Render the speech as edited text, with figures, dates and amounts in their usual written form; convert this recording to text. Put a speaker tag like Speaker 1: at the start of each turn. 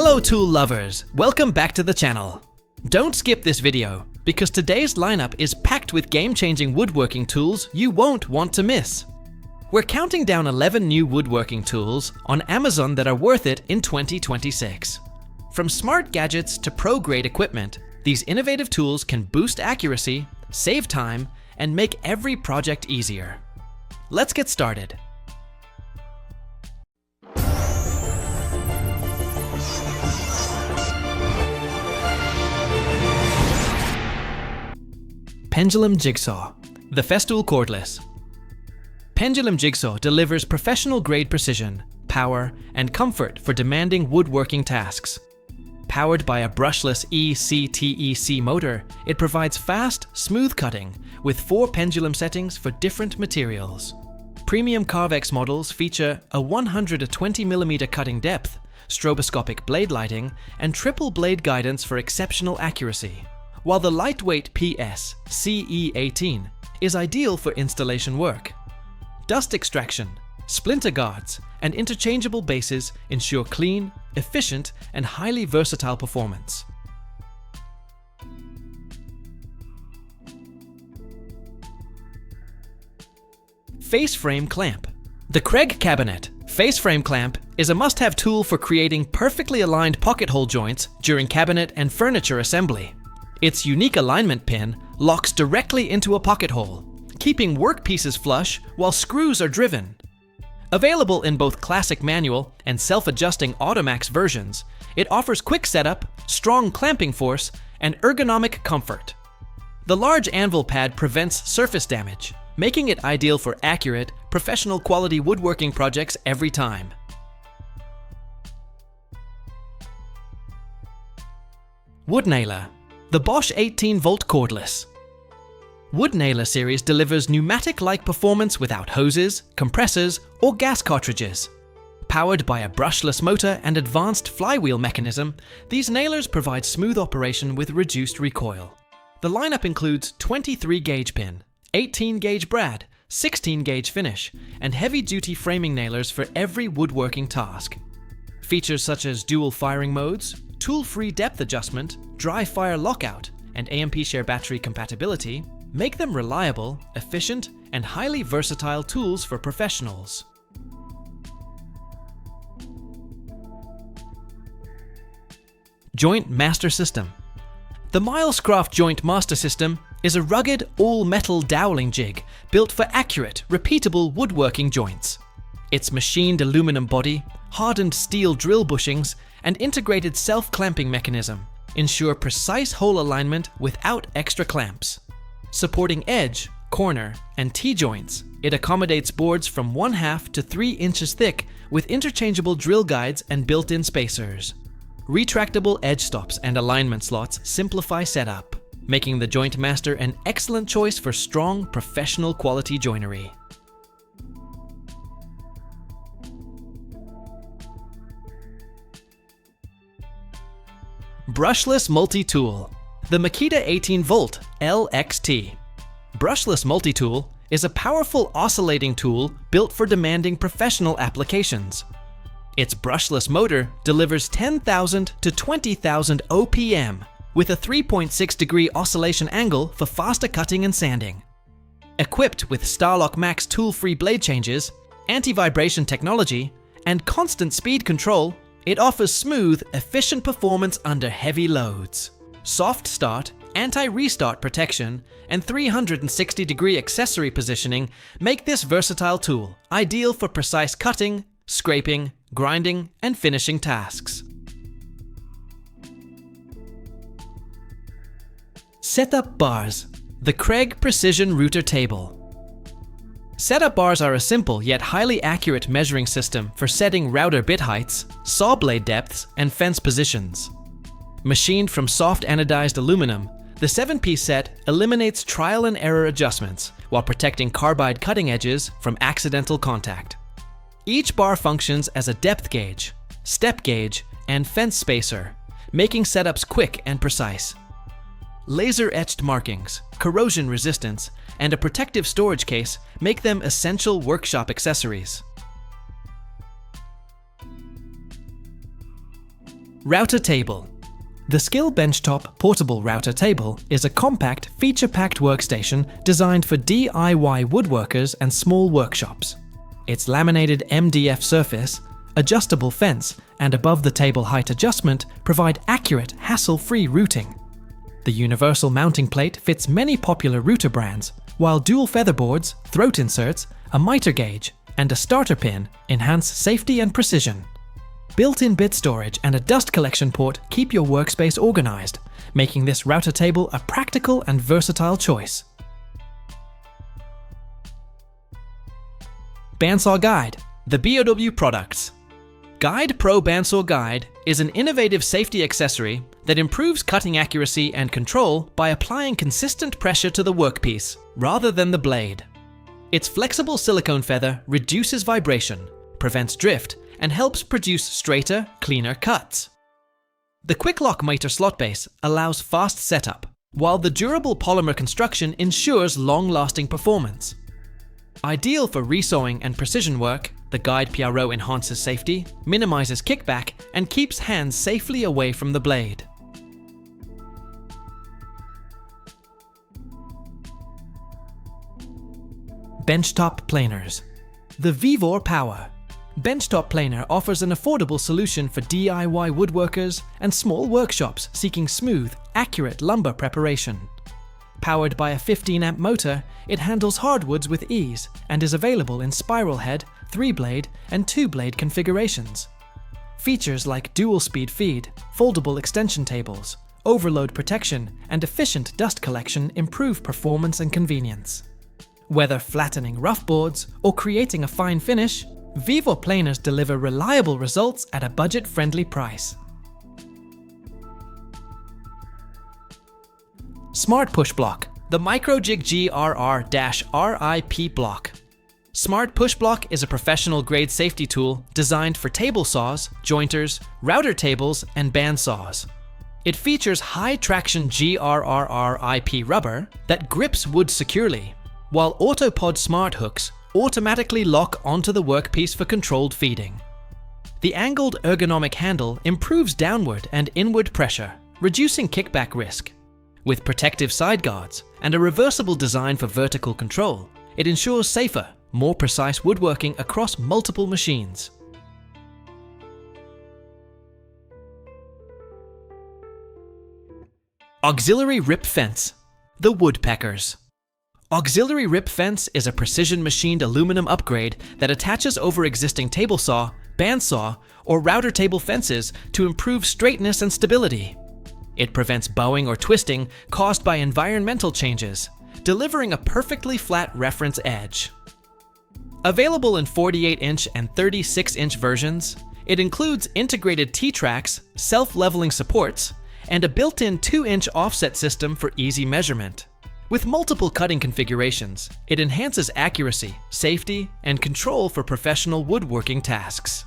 Speaker 1: Hello tool lovers, welcome back to the channel. Don't skip this video, because today's lineup is packed with game-changing woodworking tools you won't want to miss. We're counting down 11 new woodworking tools on Amazon that are worth it in 2026. From smart gadgets to pro-grade equipment, these innovative tools can boost accuracy, save time, and make every project easier. Let's get started. Pendulum Jigsaw, the Festool Cordless. Pendulum Jigsaw delivers professional-grade precision, power, and comfort for demanding woodworking tasks. Powered by a brushless ECTEC motor, it provides fast, smooth cutting with 4 pendulum settings for different materials. Premium Carvex models feature a 120mm cutting depth, stroboscopic blade lighting, and triple blade guidance for exceptional accuracy, while the lightweight PS CE18 is ideal for installation work. Dust extraction, splinter guards, and interchangeable bases ensure clean, efficient, and highly versatile performance. Face frame clamp. The Kreg cabinet face frame clamp is a must-have tool for creating perfectly aligned pocket hole joints during cabinet and furniture assembly. Its unique alignment pin locks directly into a pocket hole, keeping workpieces flush while screws are driven. Available in both classic manual and self-adjusting Automax versions, it offers quick setup, strong clamping force, and ergonomic comfort. The large anvil pad prevents surface damage, making it ideal for accurate, professional quality woodworking projects every time. Wood nailer. The Bosch 18-volt cordless. Wood nailer series delivers pneumatic-like performance without hoses, compressors, or gas cartridges. Powered by a brushless motor and advanced flywheel mechanism, these nailers provide smooth operation with reduced recoil. The lineup includes 23-gauge pin, 18-gauge brad, 16-gauge finish, and heavy-duty framing nailers for every woodworking task. Features such as dual firing modes, tool-free depth adjustment, dry fire lockout, and AMP share battery compatibility make them reliable, efficient, and highly versatile tools for professionals. Joint Master System. The Milescraft Joint Master System is a rugged, all-metal doweling jig built for accurate, repeatable woodworking joints. Its machined aluminum body, hardened steel drill bushings, and integrated self-clamping mechanism ensure precise hole alignment without extra clamps. Supporting edge, corner, and T-joints, it accommodates boards from 1/2 to 3 inches thick with interchangeable drill guides and built-in spacers. Retractable edge stops and alignment slots simplify setup, making the Joint Master an excellent choice for strong, professional quality joinery. Brushless Multi-Tool. The Makita 18-volt LXT. Brushless Multi-Tool is a powerful oscillating tool built for demanding professional applications. Its brushless motor delivers 10,000 to 20,000 OPM with a 3.6-degree oscillation angle for faster cutting and sanding. Equipped with Starlock Max tool-free blade changes, anti-vibration technology, and constant speed control, it offers smooth, efficient performance under heavy loads. Soft start, anti-restart protection, and 360-degree accessory positioning make this versatile tool ideal for precise cutting, scraping, grinding, and finishing tasks. Setup bars. The Kreg Precision Router Table. Setup bars are a simple yet highly accurate measuring system for setting router bit heights, saw blade depths, and fence positions. Machined from soft anodized aluminum, the 7-piece set eliminates trial and error adjustments while protecting carbide cutting edges from accidental contact. Each bar functions as a depth gauge, step gauge, and fence spacer, making setups quick and precise. Laser-etched markings, corrosion resistance, and a protective storage case make them essential workshop accessories. Router Table. The SKIL Benchtop Portable Router Table is a compact, feature-packed workstation designed for DIY woodworkers and small workshops. Its laminated MDF surface, adjustable fence, and above-the-table height adjustment provide accurate, hassle-free routing. The universal mounting plate fits many popular router brands, while dual featherboards, throat inserts, a miter gauge, and a starter pin enhance safety and precision. Built-in bit storage and a dust collection port keep your workspace organized, making this router table a practical and versatile choice. Bandsaw Guide, the BOW products. GuidePRO Bandsaw Guide is an innovative safety accessory that improves cutting accuracy and control by applying consistent pressure to the workpiece rather than the blade. Its flexible silicone feather reduces vibration, prevents drift, and helps produce straighter, cleaner cuts. The quick-lock miter slot base allows fast setup, while the durable polymer construction ensures long-lasting performance. Ideal for resawing and precision work, the GuidePRO enhances safety, minimizes kickback, and keeps hands safely away from the blade. Benchtop Planers. The VEVOR Power. Benchtop Planer offers an affordable solution for DIY woodworkers and small workshops seeking smooth, accurate lumber preparation. Powered by a 15-amp motor, it handles hardwoods with ease and is available in spiral head, 3-blade, and 2-blade configurations. Features like dual-speed feed, foldable extension tables, overload protection, and efficient dust collection improve performance and convenience. Whether flattening rough boards or creating a fine finish, VEVOR planers deliver reliable results at a budget-friendly price. Smart Push Block, the Microjig GRR-RIP block. Smart Push Block is a professional-grade safety tool designed for table saws, jointers, router tables, and bandsaws. It features high-traction GRR-RIP rubber that grips wood securely, while Autopod smart hooks automatically lock onto the workpiece for controlled feeding. The angled ergonomic handle improves downward and inward pressure, reducing kickback risk. With protective side guards and a reversible design for vertical control, it ensures safer, more precise woodworking across multiple machines. Auxiliary Rip Fence, the Woodpeckers. Auxiliary Rip Fence is a precision-machined aluminum upgrade that attaches over existing table saw, bandsaw, or router table fences to improve straightness and stability. It prevents bowing or twisting caused by environmental changes, delivering a perfectly flat reference edge. Available in 48-inch and 36-inch versions, it includes integrated T-tracks, self-leveling supports, and a built-in 2-inch offset system for easy measurement. With multiple cutting configurations, it enhances accuracy, safety, and control for professional woodworking tasks.